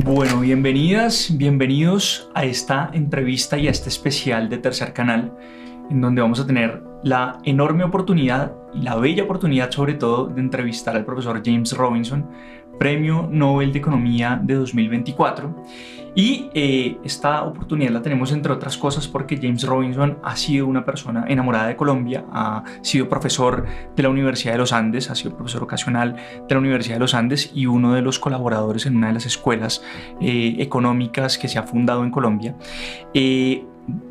Bueno, bienvenidas, bienvenidos a esta entrevista y a este especial de Tercer Canal, en donde vamos a tener la enorme oportunidad y la bella oportunidad sobre todo de entrevistar al profesor James Robinson, premio Nobel de Economía de 2024. Y esta oportunidad la tenemos entre otras cosas porque James Robinson ha sido una persona enamorada de Colombia, ha sido profesor de la Universidad de los Andes, ha sido profesor ocasional de la Universidad de los Andes y uno de los colaboradores en una de las escuelas económicas que se ha fundado en Colombia.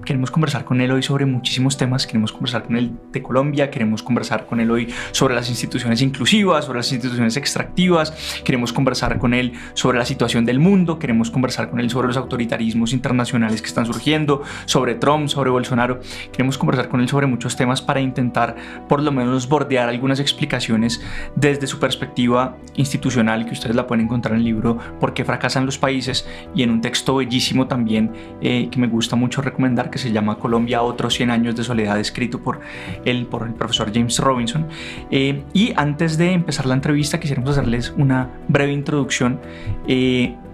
Queremos conversar con él hoy sobre muchísimos temas. Queremos conversar con él de Colombia, queremos conversar con él hoy sobre las instituciones inclusivas, sobre las instituciones extractivas, queremos conversar con él sobre la situación del mundo, queremos conversar con él sobre los autoritarismos internacionales que están surgiendo, sobre Trump, sobre Bolsonaro. Queremos conversar con él sobre muchos temas para intentar por lo menos bordear algunas explicaciones desde su perspectiva institucional, que ustedes la pueden encontrar en el libro ¿Por qué fracasan los países? Y en un texto bellísimo también que me gusta mucho recomendar, que se llama Colombia, otros 100 años de soledad, escrito por el profesor James Robinson. Y antes de empezar la entrevista quisiéramos hacerles una breve introducción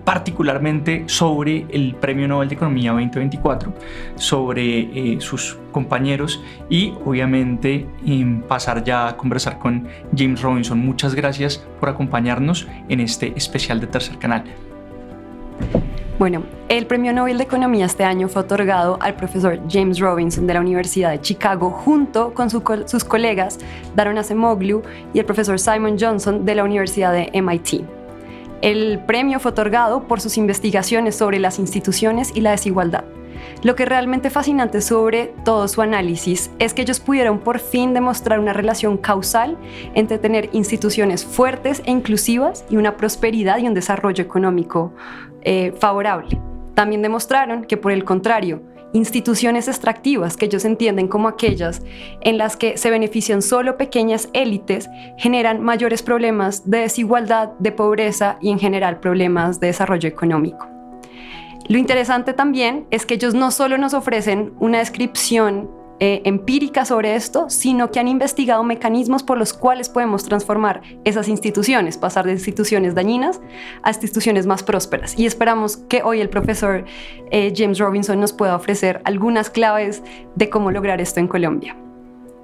particularmente sobre el premio Nobel de Economía 2024, sobre sus compañeros y obviamente pasar ya a conversar con James Robinson. Muchas gracias por acompañarnos en este especial de Tercer Canal. Bueno, el premio Nobel de Economía este año fue otorgado al profesor James Robinson de la Universidad de Chicago junto con sus colegas Daron Acemoglu y el profesor Simon Johnson de la Universidad de MIT. El premio fue otorgado por sus investigaciones sobre las instituciones y la desigualdad. Lo que es realmente fascinante sobre todo su análisis es que ellos pudieron por fin demostrar una relación causal entre tener instituciones fuertes e inclusivas y una prosperidad y un desarrollo económico favorable. También demostraron que, por el contrario, instituciones extractivas, que ellos entienden como aquellas en las que se benefician solo pequeñas élites, generan mayores problemas de desigualdad, de pobreza y en general problemas de desarrollo económico. Lo interesante también es que ellos no solo nos ofrecen una descripción empírica sobre esto, sino que han investigado mecanismos por los cuales podemos transformar esas instituciones, pasar de instituciones dañinas a instituciones más prósperas. Y esperamos que hoy el profesor James Robinson nos pueda ofrecer algunas claves de cómo lograr esto en Colombia.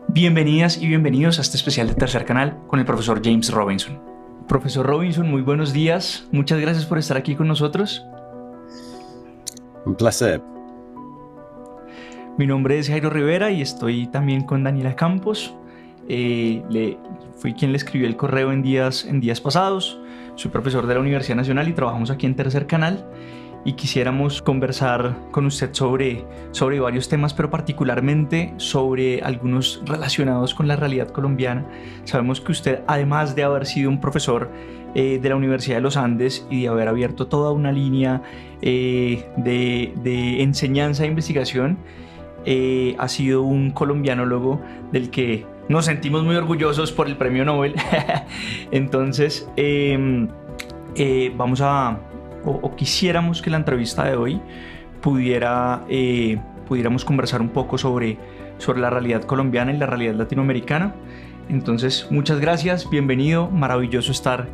Bienvenidas y bienvenidos a este especial de Tercer Canal con el profesor James Robinson. Profesor Robinson, muy buenos días. Muchas gracias por estar aquí con nosotros. Un placer. Mi nombre es Jairo Rivera y estoy también con Daniela Campos. Fui quien le escribió el correo en días pasados. Soy profesor de la Universidad Nacional y trabajamos aquí en Tercer Canal. Y quisiéramos conversar con usted sobre varios temas, pero particularmente sobre algunos relacionados con la realidad colombiana. Sabemos que usted, además de haber sido un profesor de la Universidad de los Andes y de haber abierto toda una línea de enseñanza e investigación, ha sido un colombianólogo del que nos sentimos muy orgullosos por el premio Nobel. Entonces, quisiéramos que la entrevista de hoy pudiéramos conversar un poco sobre la realidad colombiana y la realidad latinoamericana. Entonces, muchas gracias, bienvenido, maravilloso estar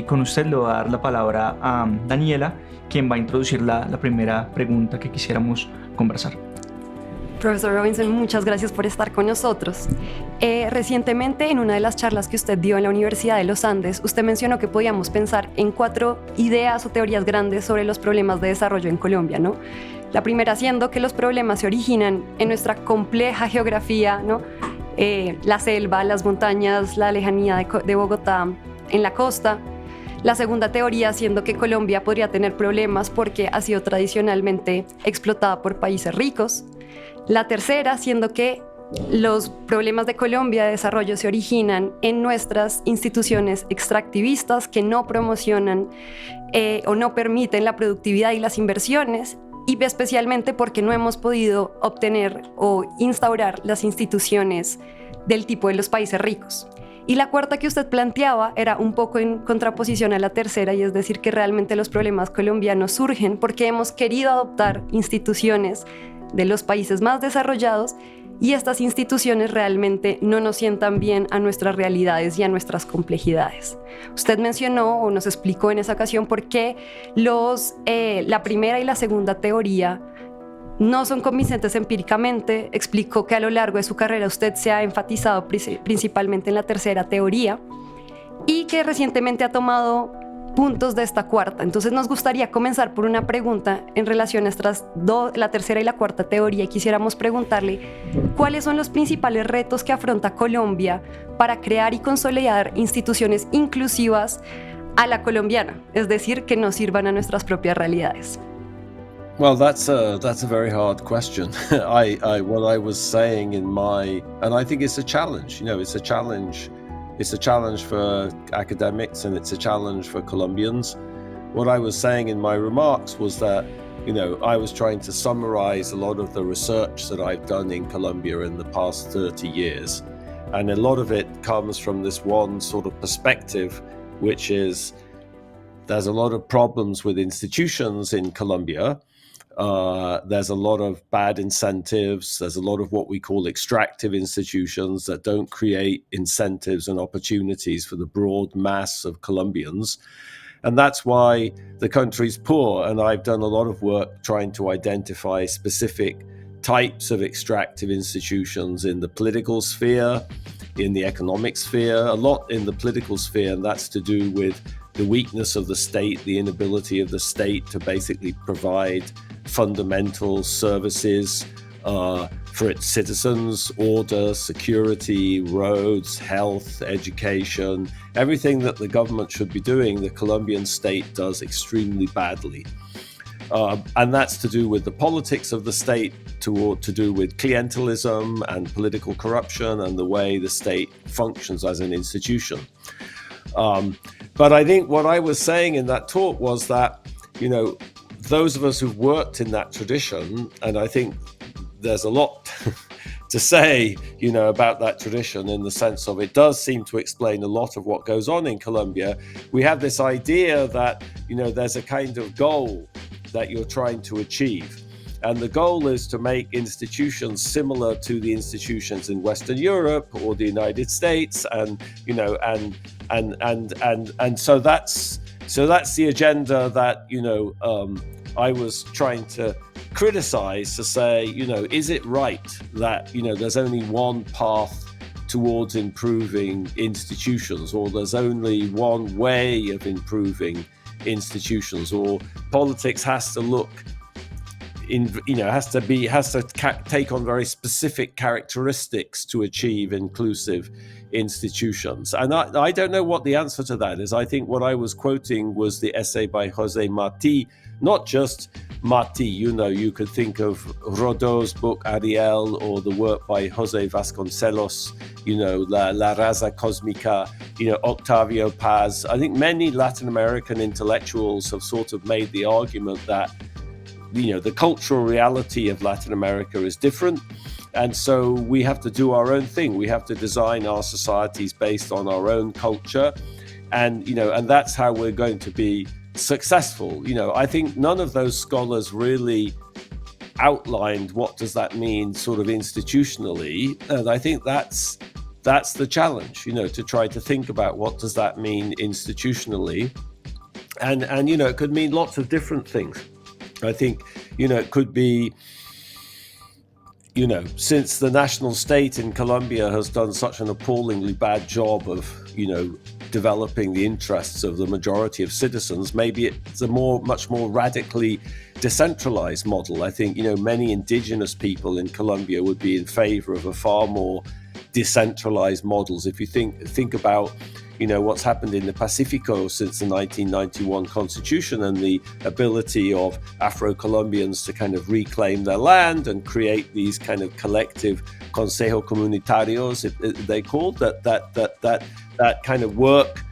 con usted. Le voy a dar la palabra a Daniela, quien va a introducir la primera pregunta que quisiéramos conversar. Profesor Robinson, muchas gracias por estar con nosotros. Recientemente, en una de las charlas que usted dio en la Universidad de los Andes, usted mencionó que podíamos pensar en 4 ideas o teorías grandes sobre los problemas de desarrollo en Colombia, ¿no? La primera siendo que los problemas se originan en nuestra compleja geografía, ¿no? La selva, las montañas, la lejanía de Bogotá en la costa. La segunda teoría siendo que Colombia podría tener problemas porque ha sido tradicionalmente explotada por países ricos. La tercera siendo que los problemas de Colombia de desarrollo se originan en nuestras instituciones extractivistas que no promocionan o no permiten la productividad y las inversiones, y especialmente porque no hemos podido obtener o instaurar las instituciones del tipo de los países ricos. Y la cuarta que usted planteaba era un poco en contraposición a la tercera, y es decir que realmente los problemas colombianos surgen porque hemos querido adoptar instituciones de los países más desarrollados y estas instituciones realmente no nos sientan bien a nuestras realidades y a nuestras complejidades. Usted mencionó o nos explicó en esa ocasión por qué la primera y la segunda teoría no son convincentes empíricamente. Explicó que a lo largo de su carrera usted se ha enfatizado principalmente en la tercera teoría y que recientemente ha tomado puntos de esta cuarta. Entonces nos gustaría comenzar por una pregunta en relación a la tercera y la cuarta teoría, y quisiéramos preguntarle cuáles son los principales retos que afronta Colombia para crear y consolidar instituciones inclusivas a la colombiana, es decir, que nos sirvan a nuestras propias realidades. Well, that's a very hard question. What I was saying and I think it's a challenge. It's a challenge. It's a challenge for academics and it's a challenge for Colombians. What I was saying in my remarks was that, I was trying to summarize a lot of the research that I've done in Colombia in the past 30 years. And a lot of it comes from this one sort of perspective, which is there's a lot of problems with institutions in Colombia. There's a lot of bad incentives. There's a lot of what we call extractive institutions that don't create incentives and opportunities for the broad mass of Colombians. And that's why the country's poor. And I've done a lot of work trying to identify specific types of extractive institutions in the political sphere, in the economic sphere, a lot in the political sphere, and that's to do with the weakness of the state, the inability of the state to basically provide fundamental services for its citizens: order, security, roads, health, education. Everything that the government should be doing, the Colombian state does extremely badly. And that's to do with the politics of the state, to do with clientelism and political corruption and the way the state functions as an institution. But I think what I was saying in that talk was that, those of us who've worked in that tradition, and I think there's a lot to say, about that tradition in the sense of it does seem to explain a lot of what goes on in Colombia. We have this idea that, there's a kind of goal that you're trying to achieve. And the goal is to make institutions similar to the institutions in Western Europe or the United States, and so that's the agenda that I was trying to criticize, to say, is it right that there's only one path towards improving institutions, or there's only one way of improving institutions, or politics has to look has to take on very specific characteristics to achieve inclusive institutions. And I don't know what the answer to that is. I think what I was quoting was the essay by José Martí, not just Martí. You could think of Rodó's book Ariel, or the work by José Vasconcelos, La Raza Cósmica, Octavio Paz. I think many Latin American intellectuals have sort of made the argument that the cultural reality of Latin America is different. And so we have to do our own thing. We have to design our societies based on our own culture. And that's how we're going to be successful. I think none of those scholars really outlined what does that mean sort of institutionally. And I think that's the challenge, to try to think about what does that mean institutionally. And it could mean lots of different things. I think, it could be, since the national state in Colombia has done such an appallingly bad job of, developing the interests of the majority of citizens, maybe it's a much more radically decentralized model. I think, many indigenous people in Colombia would be in favor of a far more decentralized models. If you think about what's happened in the Pacifico since the 1991 Constitution, and the ability of Afro-Colombians to kind of reclaim their land and create these kind of collective consejo comunitarios, they called that kind of work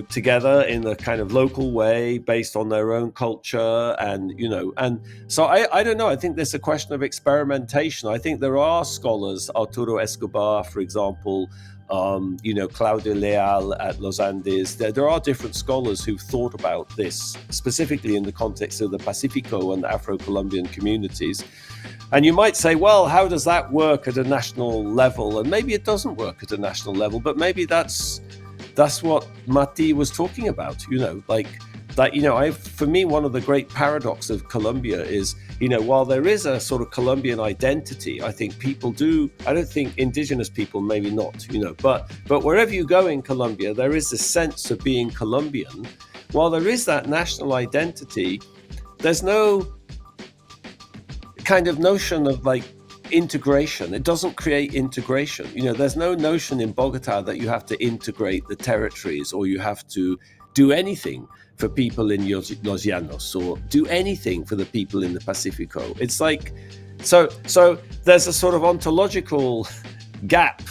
together in a kind of local way based on their own culture. And so I don't know, I think there's a question of experimentation. I think there are scholars, Arturo Escobar, for example, Claudio Leal at Los Andes. There are different scholars who've thought about this, specifically in the context of the Pacifico and Afro-Colombian communities. And you might say, well, how does that work at a national level? And maybe it doesn't work at a national level, but maybe that's what Mati was talking about, for me, one of the great paradoxes of Colombia is, while there is a sort of Colombian identity, I think people do, I don't think indigenous people, maybe not, but wherever you go in Colombia, there is a sense of being Colombian. While there is that national identity, there's no kind of notion of integration. It doesn't create integration. There's no notion in Bogota that you have to integrate the territories or you have to do anything for people in Los Llanos or do anything for the people in the Pacifico. It's so there's a sort of ontological gap,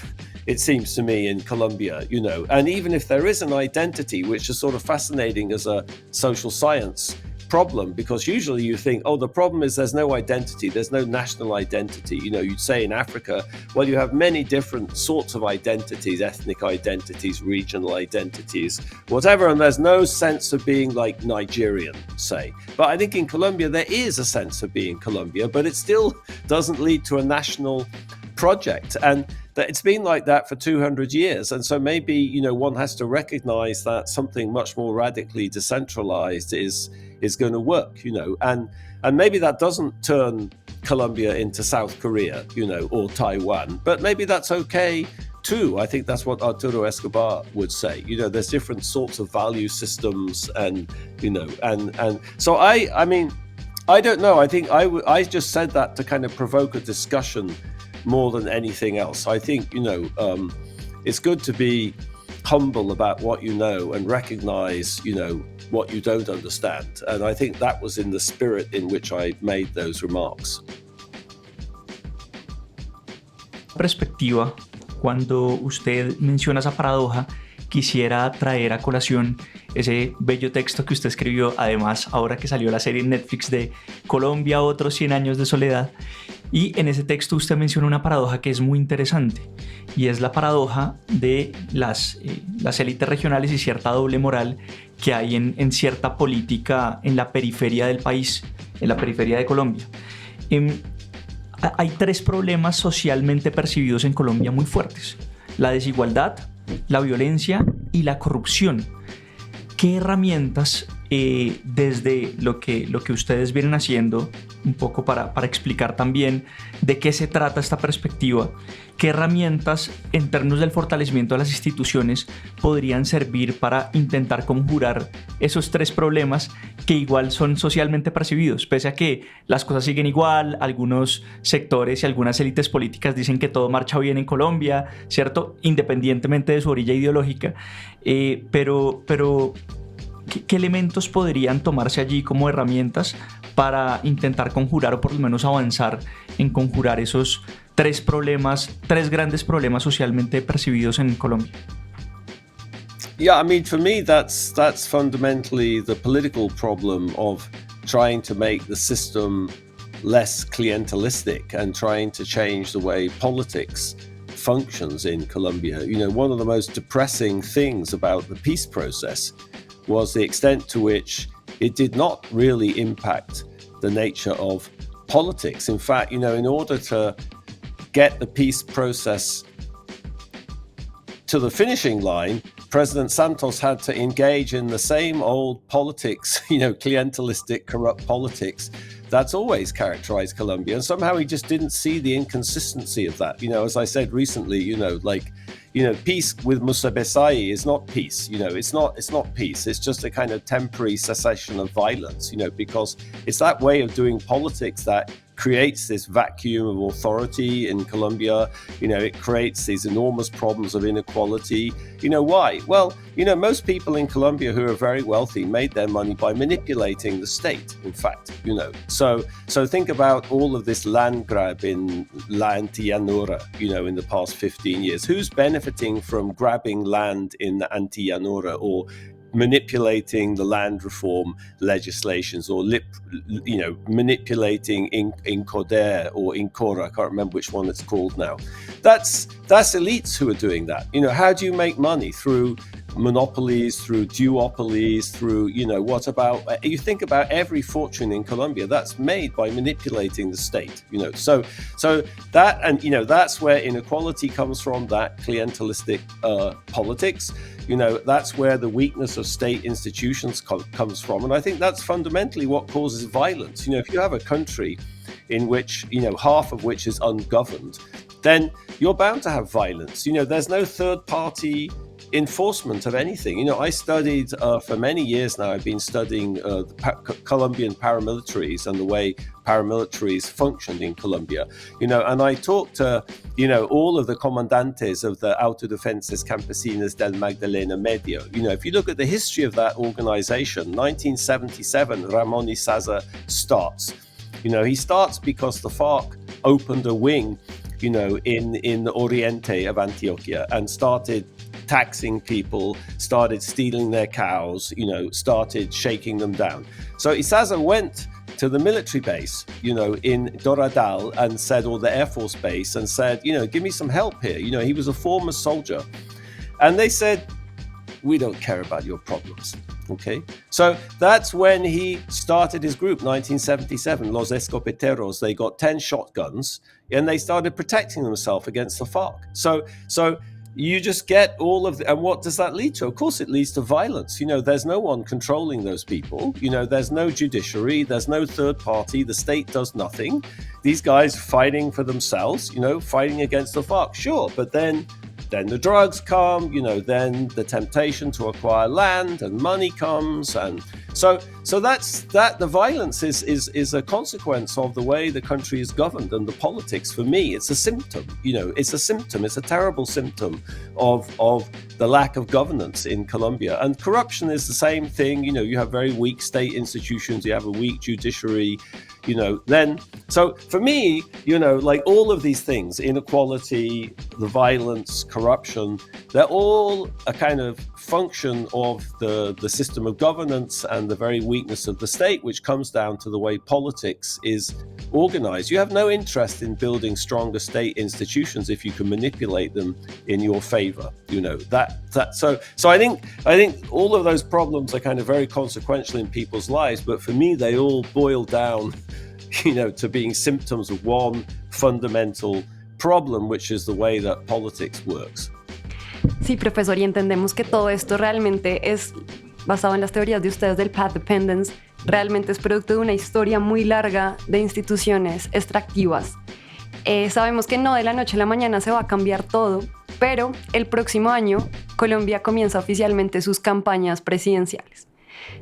it seems to me, in Colombia, and even if there is an identity, which is sort of fascinating as a social science problem, because usually you think, the problem is there's no identity, there's no national identity. You'd say in Africa, well, you have many different sorts of identities, ethnic identities, regional identities, whatever, and there's no sense of being like Nigerian, say. But I think in Colombia there is a sense of being Colombia, but it still doesn't lead to a national project, and that it's been like that for 200 years. And so maybe one has to recognize that something much more radically decentralized is going to work, and maybe that doesn't turn Colombia into South Korea, or Taiwan, but maybe that's okay too. I think that's what Arturo Escobar would say. There's different sorts of value systems, and and so I mean, I don't know. I think I just said that to kind of provoke a discussion more than anything else. I think it's good to be humble about what you know and recognize what you don't understand, and I think that was in the spirit in which I made those remarks. Perspectiva, cuando usted menciona esa paradoja, quisiera traer a colación ese bello texto que usted escribió, además ahora que salió la serie en Netflix de Colombia, otros 100 años de soledad, y en ese texto usted menciona una paradoja que es muy interesante, y es la paradoja de las élites regionales y cierta doble moral que hay en cierta política en la periferia del país, en la periferia de Colombia. Hay tres problemas socialmente percibidos en Colombia muy fuertes: la desigualdad, la violencia y la corrupción. ¿Qué herramientas, desde lo que ustedes vienen haciendo, un poco para explicar también de qué se trata esta perspectiva, qué herramientas en términos del fortalecimiento de las instituciones podrían servir para intentar conjurar esos tres problemas que igual son socialmente percibidos, pese a que las cosas siguen igual? Algunos sectores y algunas élites políticas dicen que todo marcha bien en Colombia, ¿cierto? Independientemente de su orilla ideológica, pero ¿qué elementos podrían tomarse allí como herramientas para intentar conjurar, o por lo menos avanzar en conjurar esos tres grandes problemas socialmente percibidos en Colombia? Yeah, I mean, for me, that's fundamentally the political problem of trying to make the system less clientelistic and trying to change the way politics functions in Colombia. One of the most depressing things about the peace process was the extent to which it did not really impact the nature of politics. In fact, in order to get the peace process to the finishing line, President Santos had to engage in the same old politics, clientelistic, corrupt politics that's always characterized Colombia. And somehow he just didn't see the inconsistency of that. As I said recently, peace with Musa Besai is not peace. It's not peace. It's just a kind of temporary cessation of violence, because it's that way of doing politics that creates this vacuum of authority in Colombia. It creates these enormous problems of inequality. Why? Well, most people in Colombia who are very wealthy made their money by manipulating the state, in fact, So think about all of this land grab in La Antillanura, in the past 15 years. Who's benefiting from grabbing land in the Antillanura or manipulating the land reform legislations, or manipulating Incoder or Incora? I can't remember which one it's called now. That's elites who are doing that. How do you make money? Through monopolies, through duopolies, through, what about, you think about every fortune in Colombia that's made by manipulating the state, so that, and, that's where inequality comes from, that clientelistic politics, that's where the weakness of state institutions comes from. And I think that's fundamentally what causes violence. If you have a country in which, half of which is ungoverned, then you're bound to have violence. There's no third party enforcement of anything. I studied for many years now. I've been studying the Colombian paramilitaries and the way paramilitaries functioned in Colombia. And I talked to all of the comandantes of the Autodefensas Campesinas del Magdalena Medio. If you look at the history of that organization, 1977, Ramon Isaza starts. He starts because the FARC opened a wing in the Oriente of Antioquia and started taxing people, started stealing their cows, started shaking them down. So Isaza went to the military base, in Doradal and said, or the Air Force base, and said, give me some help here. He was a former soldier. And they said, we don't care about your problems. Okay, so that's when he started his group, 1977, Los Escopeteros. They got 10 shotguns and they started protecting themselves against the FARC. So you just get all of and what does that lead to? Of course, it leads to violence. There's no one controlling those people. There's no judiciary, there's no third party. The state does nothing. These guys fighting for themselves, fighting against the FARC, sure, but then the drugs come, then the temptation to acquire land and money comes. And so that's the violence is a consequence of the way the country is governed, and the politics, for me, it's a symptom, it's a terrible symptom of the lack of governance in Colombia. And corruption is the same thing. You have very weak state institutions, you have a weak judiciary, then, so for me, like all of these things, inequality, the violence, corruption, they're all a kind of function of the system of governance and the very weakness of the state, which comes down to the way politics is organized. You have no interest in building stronger state institutions if you can manipulate them in your favor. So I think all of those problems are kind of very consequential in people's lives, but for me, they all boil down, to being symptoms of one fundamental problem, which is the way that politics works. Sí, profesor, y entendemos que todo esto realmente es basado en las teorías de ustedes del path dependence, realmente es producto de una historia muy larga de instituciones extractivas. Sabemos que no de la noche a la mañana se va a cambiar todo, pero el próximo año Colombia comienza oficialmente sus campañas presidenciales.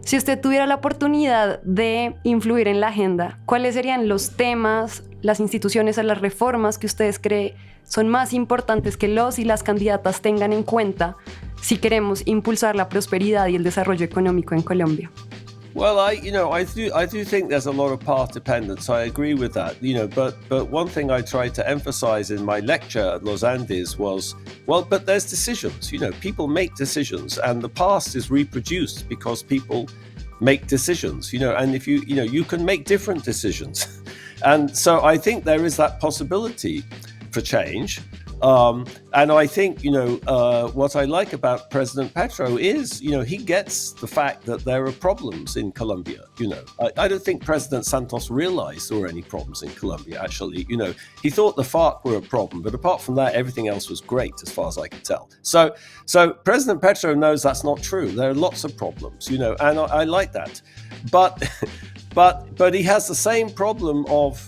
Si usted tuviera la oportunidad de influir en la agenda, ¿cuáles serían los temas, las instituciones o las reformas que ustedes creen son más importantes que los y las candidatas tengan en cuenta si queremos impulsar la prosperidad y el desarrollo económico en Colombia? Well, I do think there's a lot of path dependence. I agree with that. But one thing I tried to emphasize in my lecture at Los Andes was, but there's decisions. People make decisions, and the past is reproduced because people make decisions. And if you can make different decisions, and so I think there is that possibility for change. And I think, what I like about President Petro is, he gets the fact that there are problems in Colombia. I don't think President Santos realized there were any problems in Colombia, actually. He thought the FARC were a problem, but apart from that, everything else was great, as far as I can tell. So President Petro knows that's not true. There are lots of problems, and I like that. But he has the same problem of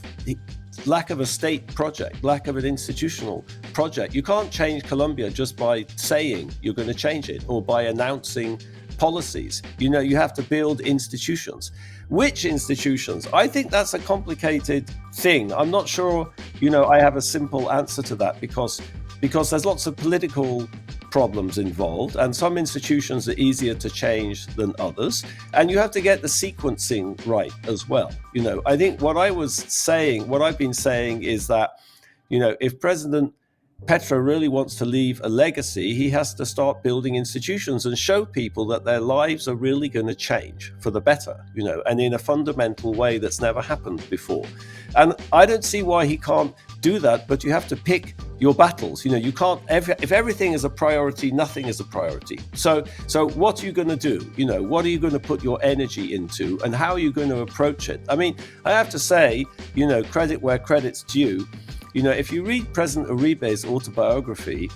lack of a state project, lack of an institutional project. You can't change Colombia just by saying you're going to change it or by announcing policies. You know, you have to build institutions. Which institutions? I think that's a complicated thing. I'm not sure, you know, I have a simple answer to that because there's lots of political problems involved, and some institutions are easier to change than others, and you have to get the sequencing right as well. You know, I think what I've been saying is that, you know, if President Petro really wants to leave a legacy, he has to start building institutions and show people that their lives are really going to change for the better, you know, and in a fundamental way that's never happened before. And I don't see why he can't do that, but you have to pick your battles. You know, you can't, if everything is a priority, nothing is a priority. So what are you going to do? You know, what are you going to put your energy into, and how are you going to approach it? I mean, I have to say, you know, credit where credit's due. You know, if you read President Uribe's autobiography,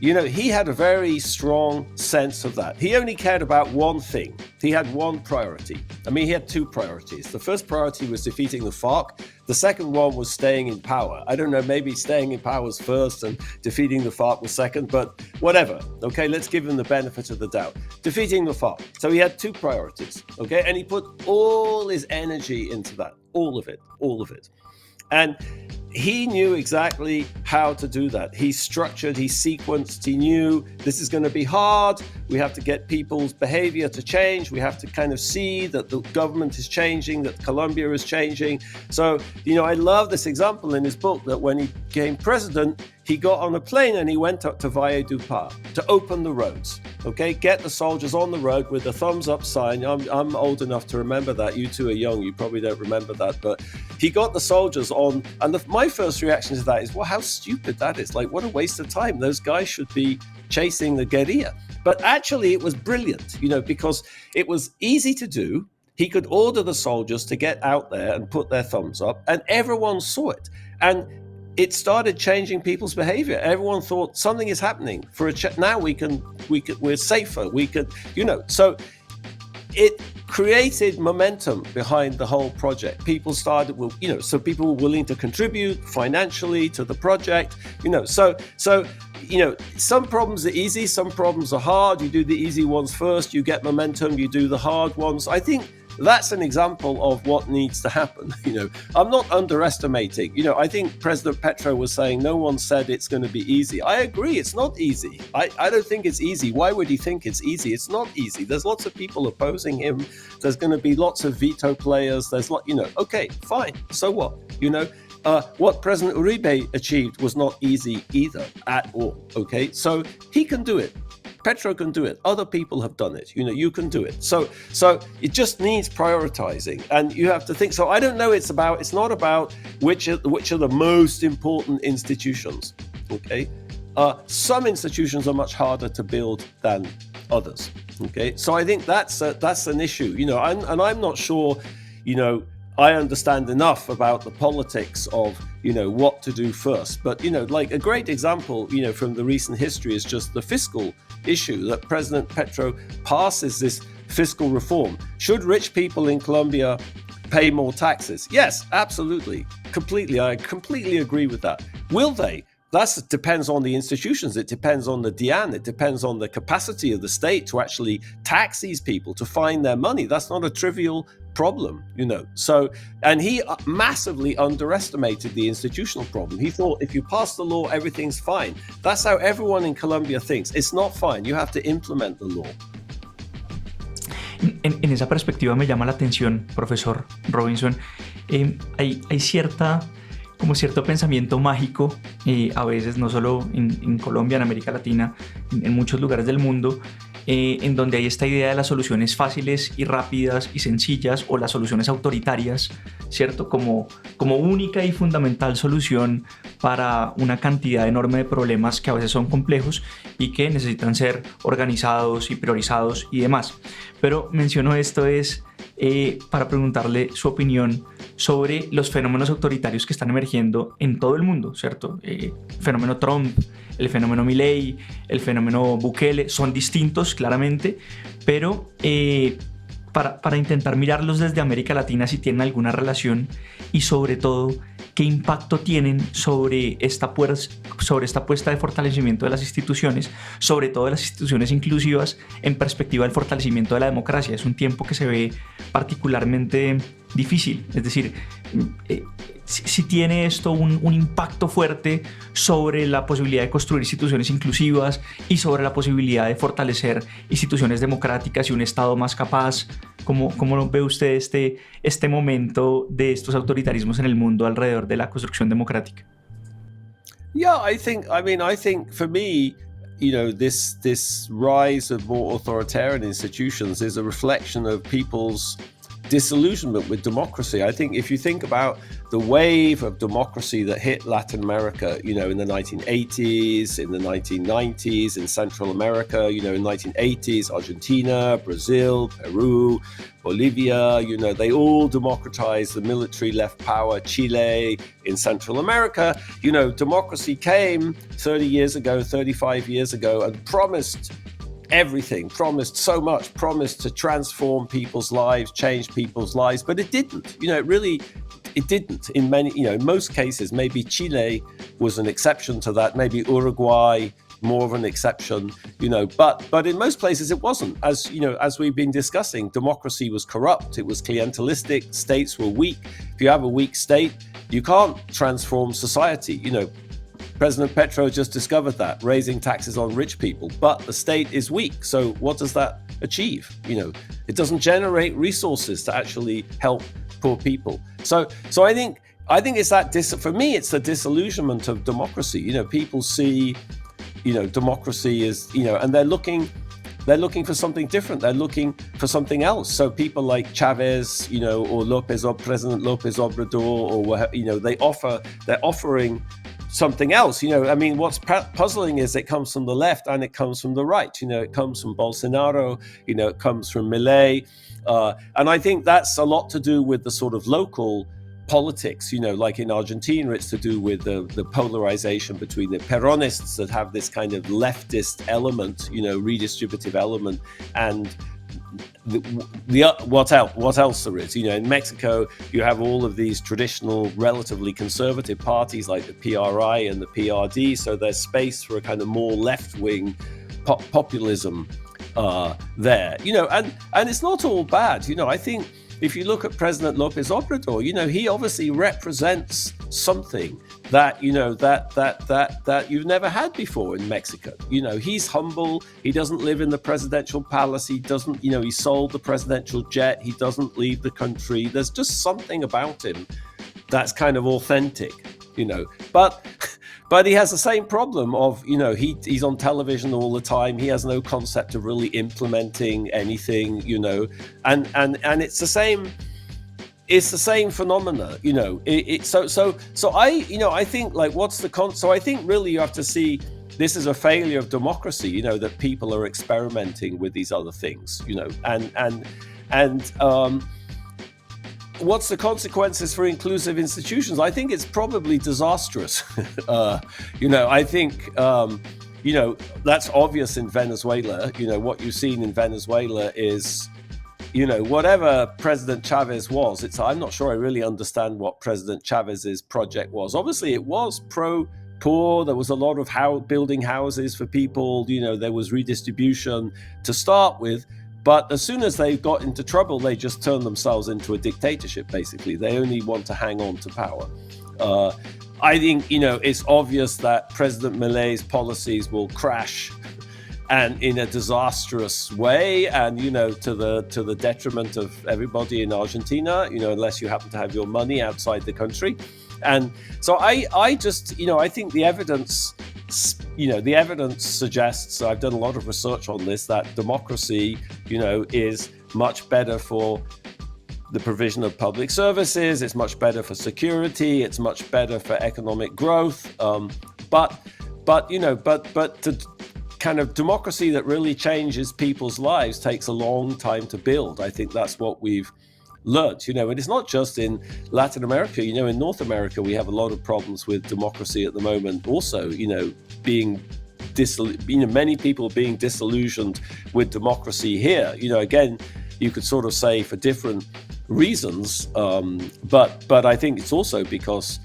you know, he had a very strong sense of that. He only cared about one thing. He had one priority. I mean, he had two priorities. The first priority was defeating the FARC. The second one was staying in power. I don't know, maybe staying in power was first and defeating the FARC was second, but whatever. Okay, let's give him the benefit of the doubt. Defeating the FARC. So he had two priorities, okay? And he put all his energy into that, all of it. And he knew exactly how to do that. He structured, he sequenced, he knew this is going to be hard. We have to get people's behavior to change. We have to kind of see that the government is changing, that Colombia is changing. So, you know, I love this example in his book that when he became president, he got on a plane and he went up to Valledupar to open the roads, okay? Get the soldiers on the road with the thumbs up sign. I'm old enough to remember that. You two are young, you probably don't remember that. But he got the soldiers on, and my first reaction to that is, well, how stupid that is. Like, what a waste of time. Those guys should be chasing the guerrilla. But actually it was brilliant, you know, because it was easy to do. He could order the soldiers to get out there and put their thumbs up, and everyone saw it. And it started changing people's behavior. Everyone thought something is happening. Now we're safer. We could, you know. So it created momentum behind the whole project. People started, you know, so people were willing to contribute financially to the project, you know. So you know, some problems are easy, some problems are hard. You do the easy ones first, you get momentum. You do the hard ones. I think that's an example of what needs to happen. You know, I'm not underestimating. You know, I think President Petro was saying no one said it's going to be easy. I agree, it's not easy. I don't think it's easy. Why would he think it's easy? It's not easy. There's lots of people opposing him. There's going to be lots of veto players. You know, okay, fine. So what? You know, what President Uribe achieved was not easy either at all. Okay, so he can do it. Petro can do it. Other people have done it. You know, you can do it. So it just needs prioritizing, and you have to think. So I don't know. It's not about which are the most important institutions. Okay, some institutions are much harder to build than others. Okay, so I think that's an issue. You know, and I'm not sure. You know, I understand enough about the politics of, you know, what to do first. But, you know, like a great example, you know, from the recent history is just the fiscal issue that President Petro passes this fiscal reform. Should rich people in Colombia pay more taxes? Yes, absolutely. Completely. I completely agree with that. Will they? That depends on the institutions. It depends on the DIAN. It depends on the capacity of the state to actually tax these people, to find their money. That's not a trivial problem, you know. So, and he massively underestimated the institutional problem. He thought if you pass the law, everything's fine. That's how everyone in Colombia thinks. It's not fine. You have to implement the law. En esa perspectiva me llama la atención, profesor Robinson. Hay cierto pensamiento mágico, a veces no solo en Colombia, en América Latina, en muchos lugares del mundo, en donde hay esta idea de las soluciones fáciles y rápidas y sencillas, o las soluciones autoritarias, ¿cierto? Como única y fundamental solución para una cantidad enorme de problemas que a veces son complejos y que necesitan ser organizados y priorizados y demás. Pero menciono esto para preguntarle su opinión sobre los fenómenos autoritarios que están emergiendo en todo el mundo, ¿cierto? El fenómeno Trump, el fenómeno Milei, el fenómeno Bukele, son distintos claramente, pero para intentar mirarlos desde América Latina, si tienen alguna relación, y sobre todo, ¿qué impacto tienen sobre esta apuesta de fortalecimiento de las instituciones, sobre todo de las instituciones inclusivas, en perspectiva del fortalecimiento de la democracia? Es un tiempo que se ve particularmente difícil, es decir, si tiene esto un impacto fuerte sobre la posibilidad de construir instituciones inclusivas y sobre la posibilidad de fortalecer instituciones democráticas y un Estado más capaz. ¿Cómo ve usted este momento de estos autoritarismos en el mundo alrededor de la construcción democrática? Yeah, I think for me, this rise of more authoritarian institutions is a reflection of people's disillusionment with democracy. I think if you think about the wave of democracy that hit Latin America, in the 1980s, in the 1990s, in Central America, in the 1980s, Argentina, Brazil, Peru, Bolivia, they all democratized, the military left power. Chile, in Central America, democracy came 30 years ago, 35 years ago, and promised everything, promised so much, promised to transform people's lives, change people's lives, but it didn't. It didn't in many, in most cases. Maybe Chile was an exception to that, maybe Uruguay more of an exception, but in most places it wasn't. As we've been discussing, democracy was corrupt, it was clientelistic, states were weak. If you have a weak state, you can't transform society. President Petro just discovered that, raising taxes on rich people, but the state is weak. So what does that achieve? It doesn't generate resources to actually help poor people. So I think it's that, for me, it's the disillusionment of democracy. People see, democracy is, and they're looking for something different. They're looking for something else. So people like Chavez, or President Lopez Obrador, or they're offering something else. What's puzzling is it comes from the left and it comes from the right. It comes from Bolsonaro, it comes from Milei. And I think that's a lot to do with the sort of local politics, like in Argentina, it's to do with the polarization between the Peronists that have this kind of leftist element, redistributive element, and what else there is. In Mexico, you have all of these traditional, relatively conservative parties like the PRI and the PRD. So there's space for a kind of more left-wing populism there. And it's not all bad. I think if you look at President Lopez Obrador, he obviously represents something that that you've never had before in Mexico. He's humble. He doesn't live in the presidential palace. He doesn't. He sold the presidential jet. He doesn't leave the country. There's just something about him that's kind of authentic. But he has the same problem of, he's on television all the time. He has no concept of really implementing anything, and it's the same. It's the same phenomena, So I think what's the So I think really you have to see this is a failure of democracy, that people are experimenting with these other things, and what's the consequences for inclusive institutions? I think it's probably disastrous. I think, that's obvious in Venezuela. What you've seen in Venezuela is, whatever President Chavez was, I'm not sure I really understand what President Chavez's project was. Obviously, it was pro-poor. There was a lot of building houses for people. There was redistribution to start with. But as soon as they got into trouble, they just turned themselves into a dictatorship, basically. They only want to hang on to power. I think, it's obvious that President Milei's policies will crash and in a disastrous way, and, to the detriment of everybody in Argentina, unless you happen to have your money outside the country. And so I just, I think the evidence suggests, I've done a lot of research on this, that democracy, is much better for the provision of public services. It's much better for security. It's much better for economic growth. But to kind of democracy that really changes people's lives takes a long time to build. I think that's what we've learned, and it's not just in Latin America. In North America, we have a lot of problems with democracy at the moment. Also, many people being disillusioned with democracy here. Again, you could sort of say for different reasons, but I think it's also because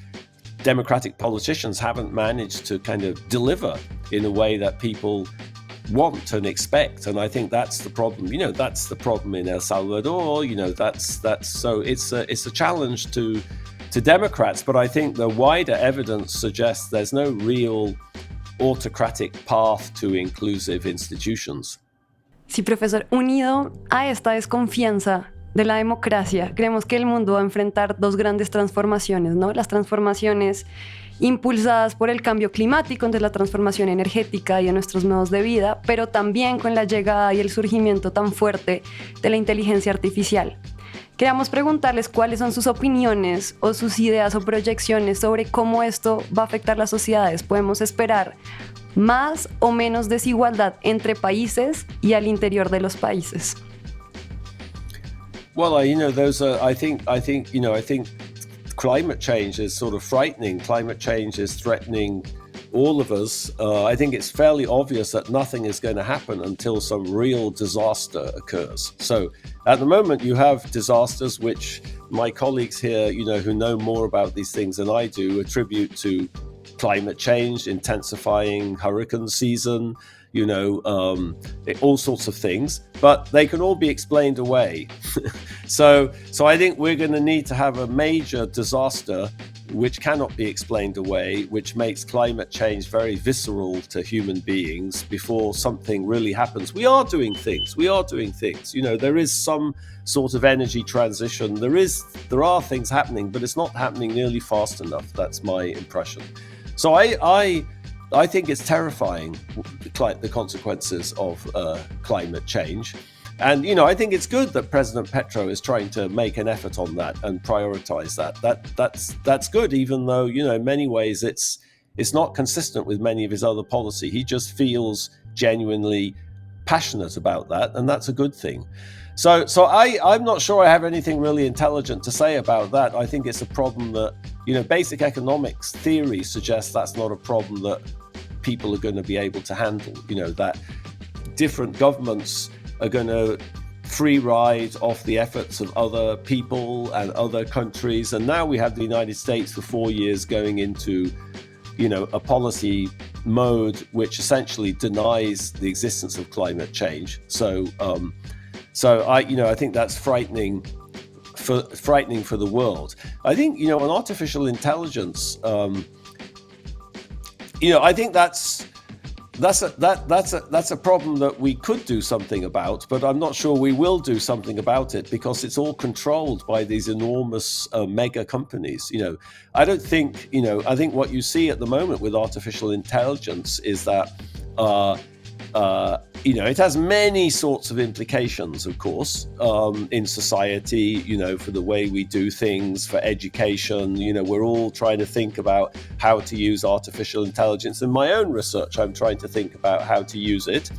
democratic politicians haven't managed to kind of deliver in a way that people want and expect. And I think that's the problem. That's the problem in El Salvador. So it's a challenge to Democrats, but I think the wider evidence suggests there's no real autocratic path to inclusive institutions. Sí, profesor, unido a esta desconfianza de la democracia, creemos que el mundo va a enfrentar dos grandes transformaciones, ¿no? Las transformaciones impulsadas por el cambio climático, entonces la transformación energética y de nuestros modos de vida, pero también con la llegada y el surgimiento tan fuerte de la inteligencia artificial. Queríamos preguntarles cuáles son sus opiniones o sus ideas o proyecciones sobre cómo esto va a afectar las sociedades. ¿Podemos esperar más o menos desigualdad entre países y al interior de los países? Well, I think climate change is sort of frightening. Climate change is threatening all of us. I think it's fairly obvious that nothing is going to happen until some real disaster occurs. So at the moment you have disasters which my colleagues here, who know more about these things than I do, attribute to climate change, intensifying hurricane season, all sorts of things, but they can all be explained away. So I think we're going to need to have a major disaster which cannot be explained away, which makes climate change very visceral to human beings before something really happens. We are doing things. There is some sort of energy transition. There are things happening, but it's not happening nearly fast enough. That's my impression. So I think it's terrifying, the consequences of climate change. And, I think it's good that President Petro is trying to make an effort on that and prioritize that. That's good, even though, in many ways it's not consistent with many of his other policy. He just feels genuinely passionate about that, and that's a good thing. So I'm not sure I have anything really intelligent to say about that. I think it's a problem that, basic economics theory suggests that's not a problem that people are going to be able to handle, that different governments are going to free ride off the efforts of other people and other countries. And now we have the United States for 4 years going into, a policy mode which essentially denies the existence of climate change. So I think that's frightening for the world. I think, on artificial intelligence, I think that's a problem that we could do something about, but I'm not sure we will do something about it because it's all controlled by these enormous mega companies. I don't think, I think what you see at the moment with artificial intelligence is that, it has many sorts of implications, of course, in society, for the way we do things, for education. We're all trying to think about how to use artificial intelligence. In my own research, I'm trying to think about how to use it.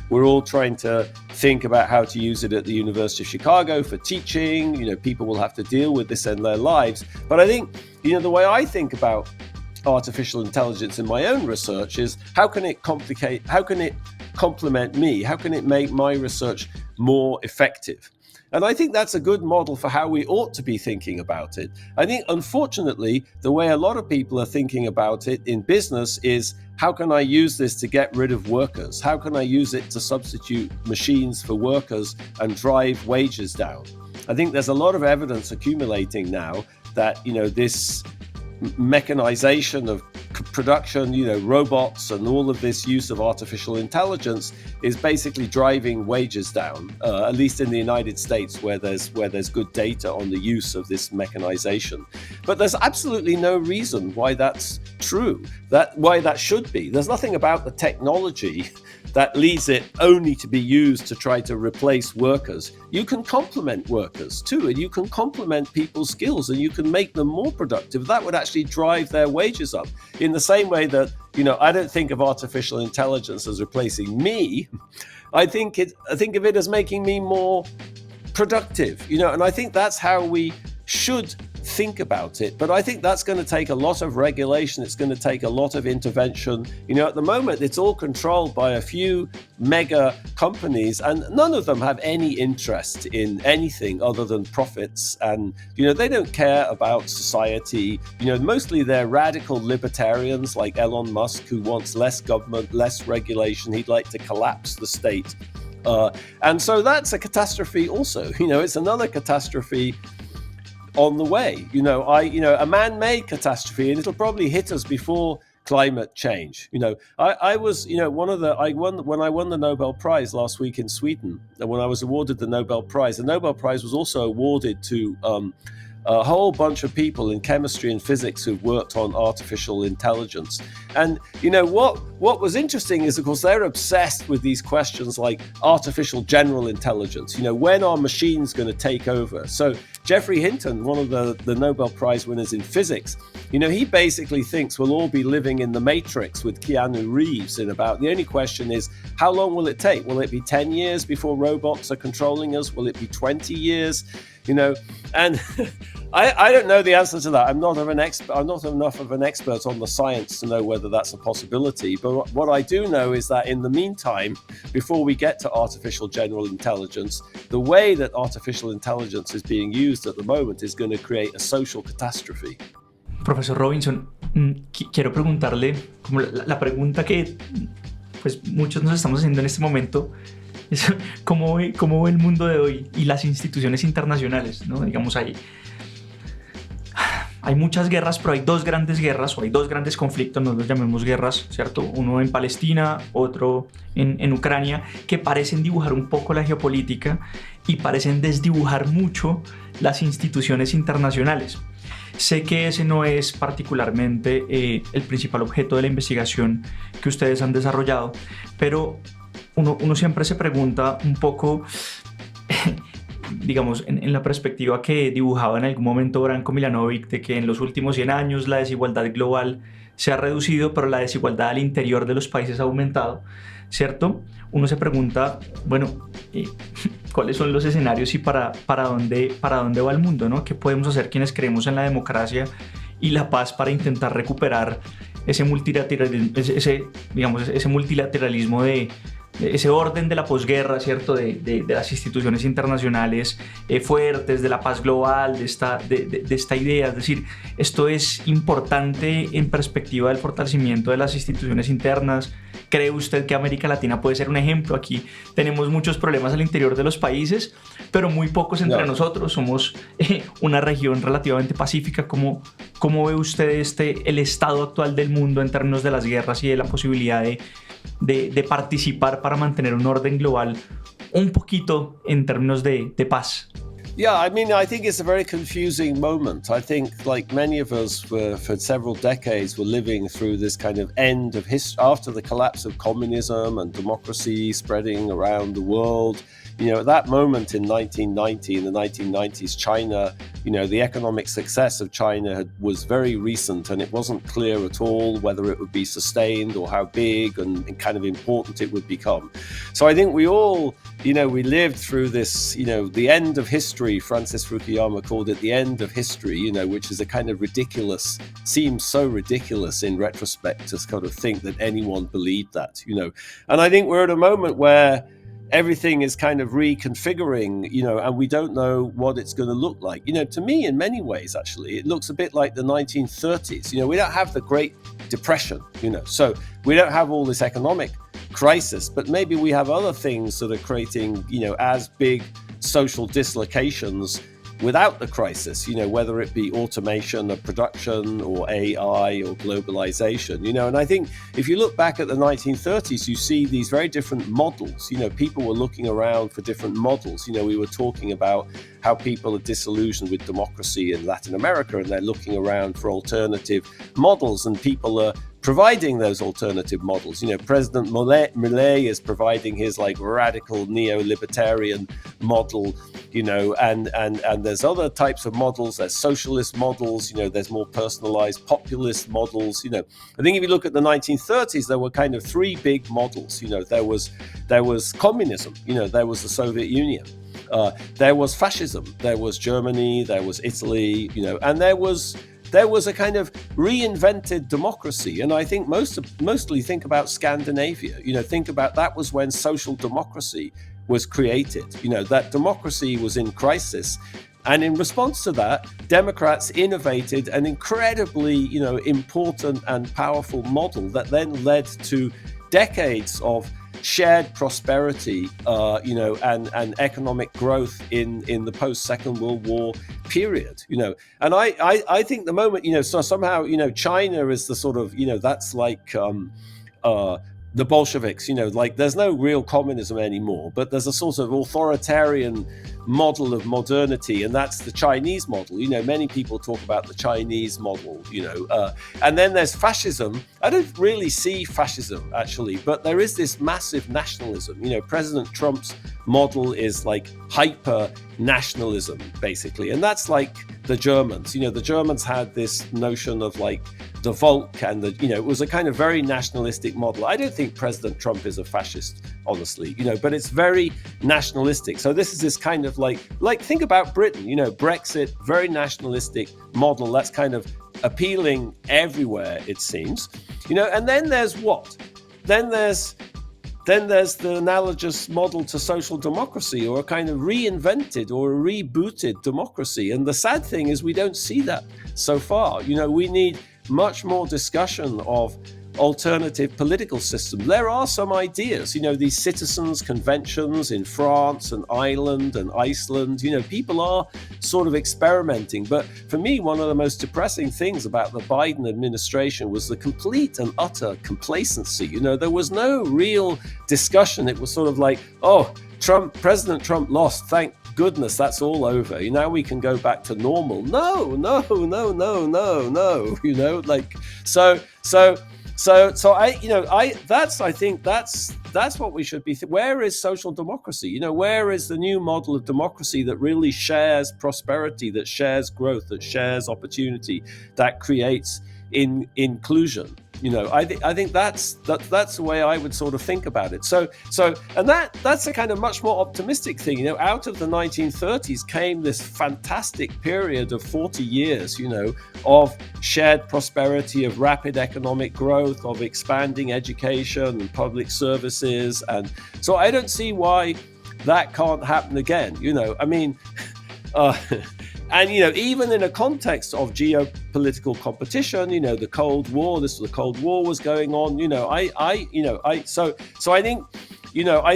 We're all trying to think about how to use it at the University of Chicago for teaching. People will have to deal with this in their lives. But I think, the way I think about artificial intelligence in my own research is how can it complement me? How can it make my research more effective? And I think that's a good model for how we ought to be thinking about it. I think, unfortunately, the way a lot of people are thinking about it in business is, how can I use this to get rid of workers? How can I use it to substitute machines for workers and drive wages down? I think there's a lot of evidence accumulating now that, this mechanization of production, robots and all of this use of artificial intelligence is basically driving wages down, at least in the United States where there's good data on the use of this mechanization. But there's absolutely no reason why that's true, why that should be. There's nothing about the technology that leads it only to be used to try to replace workers. You can complement workers too, and you can complement people's skills and you can make them more productive. That would actually drive their wages up. In the same way that, I don't think of artificial intelligence as replacing me. I think of it as making me more productive, and I think that's how we should think about it. But I think that's going to take a lot of regulation. It's going to take a lot of intervention. At the moment, it's all controlled by a few mega companies, and none of them have any interest in anything other than profits. And, they don't care about society. Mostly they're radical libertarians like Elon Musk, who wants less government, less regulation. He'd like to collapse the state. And so that's a catastrophe also. It's another catastrophe on the way. A man-made catastrophe, and it'll probably hit us before climate change. I was, when I won the Nobel Prize last week in Sweden, and when I was awarded the Nobel Prize was also awarded to a whole bunch of people in chemistry and physics who've worked on artificial intelligence. And what was interesting is, of course, they're obsessed with these questions like artificial general intelligence. When are machines going to take over? So Geoffrey Hinton, one of the Nobel Prize winners in physics, he basically thinks we'll all be living in the Matrix with Keanu Reeves the only question is, how long will it take? Will it be 10 years before robots are controlling us? Will it be 20 years? And I don't know the answer to that. I'm not enough of an expert on the science to know whether that's a possibility. But what I do know is that in the meantime, before we get to artificial general intelligence, the way that artificial intelligence is being used at the moment is going to create a social catastrophe. Profesor Robinson, quiero preguntarle, como la pregunta que pues muchos nos estamos haciendo en este momento, es cómo ve el mundo de hoy y las instituciones internacionales, ¿no? Digamos, hay muchas guerras, pero hay dos grandes guerras o hay dos grandes conflictos, no los llamemos guerras, ¿cierto? Uno en Palestina, otro en Ucrania, que parecen dibujar un poco la geopolítica y parecen desdibujar mucho las instituciones internacionales. Sé que ese no es particularmente el principal objeto de la investigación que ustedes han desarrollado, pero uno siempre se pregunta un poco, digamos, en la perspectiva que dibujaba en algún momento Branko Milanovic, de que en los últimos 100 años la desigualdad global se ha reducido, pero la desigualdad al interior de los países ha aumentado, ¿cierto? Uno se pregunta, bueno, ¿cuáles son los escenarios y para dónde va el mundo, ¿no? ¿Qué podemos hacer quienes creemos en la democracia y la paz para intentar recuperar ese multilateralismo de ese orden de la posguerra, ¿cierto? De las instituciones internacionales fuertes, de la paz global, de esta idea? Es decir, esto es importante en perspectiva del fortalecimiento de las instituciones internas. ¿Cree usted que América Latina puede ser un ejemplo? Aquí tenemos muchos problemas al interior de los países, pero muy pocos entre nosotros. Somos una región relativamente pacífica. ¿Cómo ve usted el estado actual del mundo en términos de las guerras y de la posibilidad de participar para mantener un orden global un poquito en términos de paz? Yeah, I think it's a very confusing moment. I think, like many of us, for several decades, were living through this kind of end of history after the collapse of communism and democracy spreading around the world. At that moment in 1990, in the 1990s, China, the economic success of China was very recent, and it wasn't clear at all whether it would be sustained or how big and kind of important it would become. So I think we all, we lived through this, the end of history. Francis Fukuyama called it the end of history, which is a kind of seems so ridiculous in retrospect to kind of think that anyone believed that, And I think we're at a moment where everything is kind of reconfiguring, and we don't know what it's going to look like. To me, in many ways, actually, it looks a bit like the 1930s. We don't have the Great Depression, so we don't have all this economic crisis, but maybe we have other things that are creating, as big social dislocations without the crisis, whether it be automation of production or AI or globalization, and I think if you look back at the 1930s, you see these very different models. People were looking around for different models. We were talking about how people are disillusioned with democracy in Latin America, and they're looking around for alternative models, and people are providing those alternative models. President Milei is providing his radical neo-libertarian model, and there's other types of models. There's socialist models, there's more personalized populist models. I think if you look at the 1930s, there were kind of three big models. There was communism, there was the Soviet Union. There was fascism, there was Germany, there was Italy, and there was a kind of reinvented democracy. And I think mostly think about Scandinavia. Think about that was when social democracy was created. That democracy was in crisis. And in response to that, Democrats innovated an incredibly, important and powerful model that then led to decades of shared prosperity, and economic growth in the post-Second World War period, And I think the moment, so somehow, China is the sort of, that's like the Bolsheviks, like there's no real communism anymore, but there's a sort of authoritarian model of modernity, and that's the Chinese model. Many people talk about the Chinese model, and then there's fascism. I don't really see fascism actually, but there is this massive nationalism. President Trump's model is like hyper nationalism basically, and that's like the Germans. The Germans had this notion of like the Volk, and it was a kind of very nationalistic model. I don't think President Trump is a fascist, honestly, but it's very nationalistic. So this is this kind of like think about Britain, Brexit, very nationalistic model that's kind of appealing everywhere, it seems, and then there's what? Then there's the analogous model to social democracy, or a kind of reinvented or rebooted democracy. And the sad thing is we don't see that so far. We need much more discussion of alternative political systems. There are some ideas, these citizens' conventions in France and Ireland and Iceland, people are sort of experimenting. But for me, one of the most depressing things about the Biden administration was the complete and utter complacency. There was no real discussion. It was sort of like, oh, President Trump lost, thank goodness, that's all over. Now we can go back to normal. No. I think that's what we should be. Where is social democracy? Where is the new model of democracy that really shares prosperity, that shares growth, that shares opportunity, that creates inclusion? I think that's the way I would sort of think about it. And that's a kind of much more optimistic thing. Out of the 1930s came this fantastic period of 40 years, of shared prosperity, of rapid economic growth, of expanding education and public services. And so I don't see why that can't happen again. And even in a context of geopolitical competition, the Cold War, the Cold War was going on. I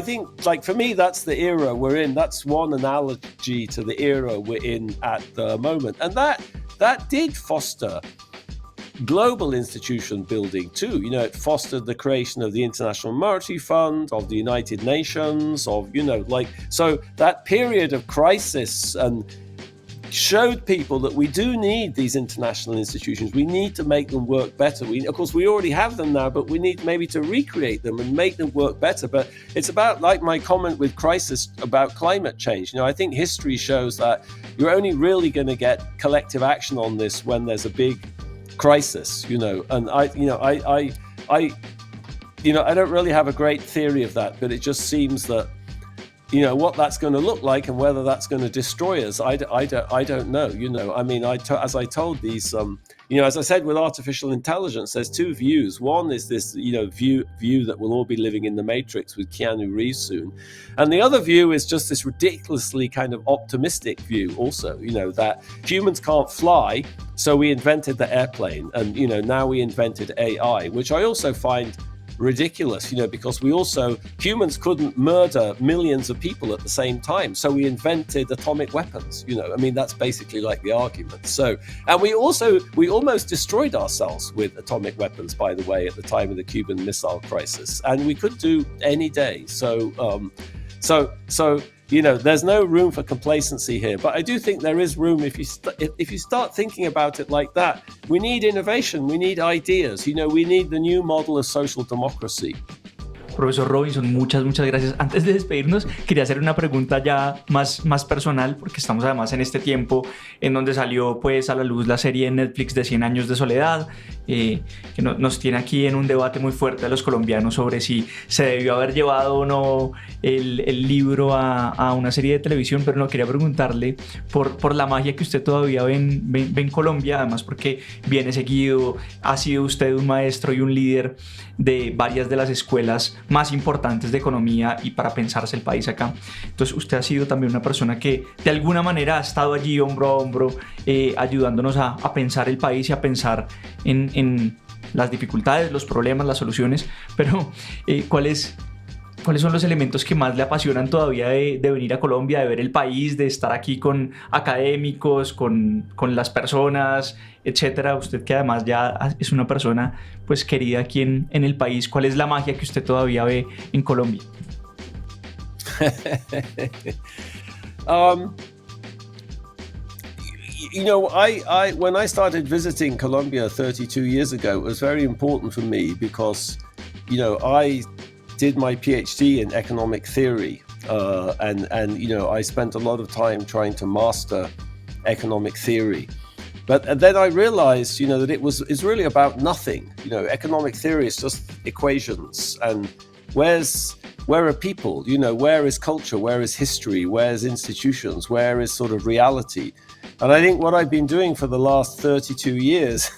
think like for me, that's the era we're in. That's one analogy to the era we're in at the moment, and that did foster global institution building too. It fostered the creation of the International Monetary Fund, of the United Nations, so that period of crisis and showed people that we do need these international institutions. We need to make them work better. Of course, we already have them now, but we need maybe to recreate them and make them work better. But it's about, like my comment with crisis about climate change. I think history shows that you're only really going to get collective action on this when there's a big crisis. And I don't really have a great theory of that, but it just seems that what that's going to look like and whether that's going to destroy us, I don't know. As I told these, as I said with artificial intelligence, there's two views. One is this, view that we'll all be living in the Matrix with Keanu Reeves soon, and the other view is just this ridiculously kind of optimistic view. Also, that humans can't fly, so we invented the airplane, and now we invented AI, which I also find ridiculous, because humans couldn't murder millions of people at the same time. So we invented atomic weapons, that's basically like the argument. So, and we almost destroyed ourselves with atomic weapons, by the way, at the time of the Cuban Missile Crisis, and we could do any day. So there's no room for complacency here, but I do think there is room if you start thinking about it like that. We need innovation, we need ideas, we need the new model of social democracy. Profesor Robinson, muchas gracias. Antes de despedirnos, quería hacer una pregunta ya más personal, porque estamos además en este tiempo en donde salió pues a la luz la serie en Netflix de 100 años de soledad, que nos tiene aquí en un debate muy fuerte a los colombianos sobre si se debió haber llevado o no el libro a una serie de televisión, pero no, quería preguntarle por la magia que usted todavía ve en Colombia, además porque viene seguido, ha sido usted un maestro y un líder de varias de las escuelas más importantes de economía y para pensarse el país acá. Entonces usted ha sido también una persona que de alguna manera ha estado allí hombro a hombro, ayudándonos a pensar el país y a pensar en las dificultades, los problemas, las soluciones, pero ¿cuáles son los elementos que más le apasionan todavía de venir a Colombia, de ver el país, de estar aquí con académicos, con las personas, etcétera? Usted que además ya es una persona pues querida aquí en el país, ¿cuál es la magia que usted todavía ve en Colombia? You know, I when I started visiting Colombia 32 years ago, it was very important for me because, you know, I did my PhD in economic theory, and you know, I spent a lot of time trying to master economic theory. But then I realized, you know, that it's really about nothing. You know, economic theory is just equations, and where are people? You know, where is culture? Where is history? Where is institutions? Where is sort of reality? And I think what I've been doing for the last 32 years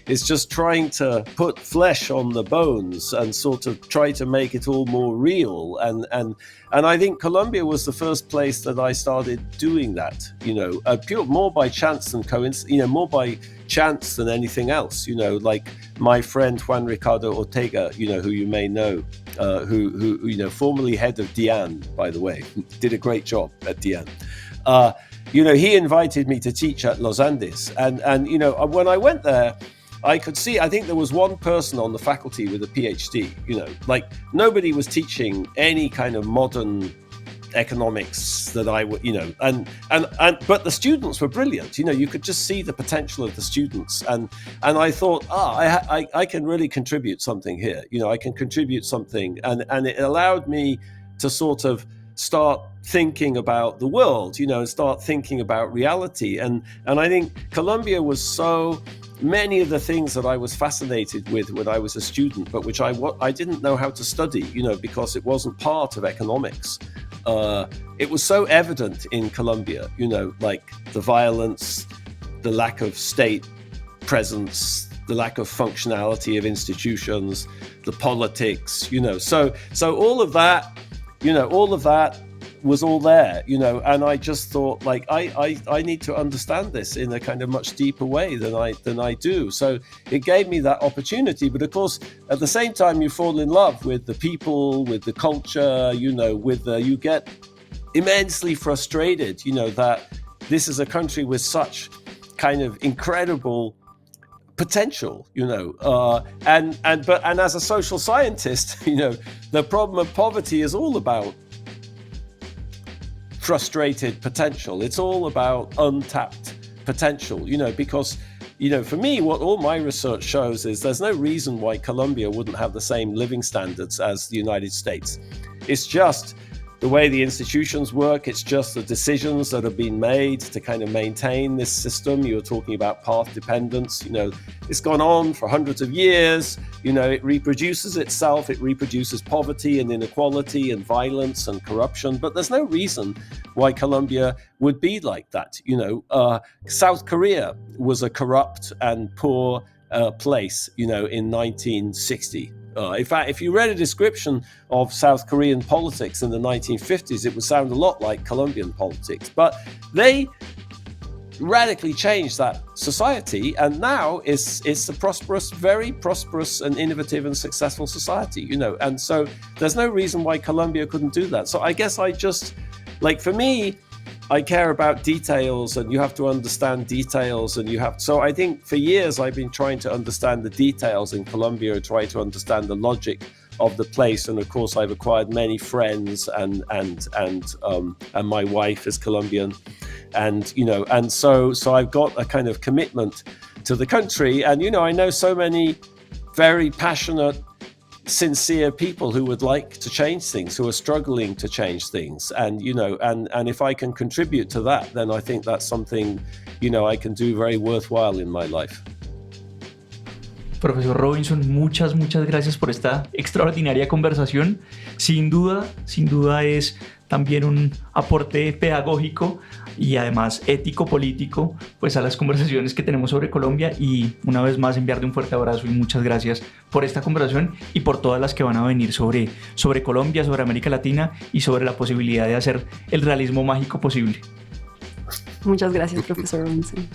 is just trying to put flesh on the bones and sort of try to make it all more real. And I think Colombia was the first place that I started doing that, you know, more by chance than coincidence, you know, more by chance than anything else, you know, like my friend Juan Ricardo Ortega, you know, who you may know, who you know, formerly head of DIAN, by the way, did a great job at DIAN. You know, he invited me to teach at Los Andes. And you know, when I went there, I could see, I think there was one person on the faculty with a PhD, you know, like nobody was teaching any kind of modern economics that I would, you know, but the students were brilliant. You know, you could just see the potential of the students. And I thought, I can really contribute something here. You know, I can contribute something. And it allowed me to sort of start thinking about the world, you know, and start thinking about reality. And I think Colombia was so many of the things that I was fascinated with when I was a student, but which I didn't know how to study, you know, because it wasn't part of economics. It was so evident in Colombia, you know, like the violence, the lack of state presence, the lack of functionality of institutions, the politics, you know. So all of that, you know, all of that was all there, you know, and I just thought, like, I need to understand this in a kind of much deeper way than I do. So it gave me that opportunity. But of course, at the same time, you fall in love with the people, with the culture, you know, you get immensely frustrated, you know, that this is a country with such kind of incredible potential, you know, and as a social scientist, you know, the problem of poverty is all about frustrated potential. It's all about untapped potential, you know, because, you know, for me, what all my research shows is there's no reason why Colombia wouldn't have the same living standards as the United States. It's just the way the institutions work. It's just the decisions that have been made to kind of maintain this system. You were talking about path dependence. You know, it's gone on for hundreds of years. You know, it reproduces itself. It reproduces poverty and inequality and violence and corruption. But there's no reason why Colombia would be like that. You know, South Korea was a corrupt and poor place, you know, in 1960. In fact, if you read a description of South Korean politics in the 1950s, it would sound a lot like Colombian politics. But they radically changed that society, and now it's a prosperous, very prosperous and innovative and successful society, you know. And so there's no reason why Colombia couldn't do that. So I guess I just, like, for me, I care about details, and you have to understand details, and so I think for years I've been trying to understand the details in Colombia, try to understand the logic of the place, and of course I've acquired many friends, and my wife is Colombian, and you know, and so I've got a kind of commitment to the country, and you know, I know so many very passionate sincere people who would like to change things, who are struggling to change things. And, and if I can contribute to that, then I think that's something, I can do very worthwhile in my life. Profesor Robinson, muchas gracias por esta extraordinaria conversación. Sin duda es también un aporte pedagógico y además ético-político pues a las conversaciones que tenemos sobre Colombia, y una vez más enviarle un fuerte abrazo y muchas gracias por esta conversación y por todas las que van a venir sobre Colombia, sobre América Latina y sobre la posibilidad de hacer el realismo mágico posible. Muchas gracias, profesor Robinson.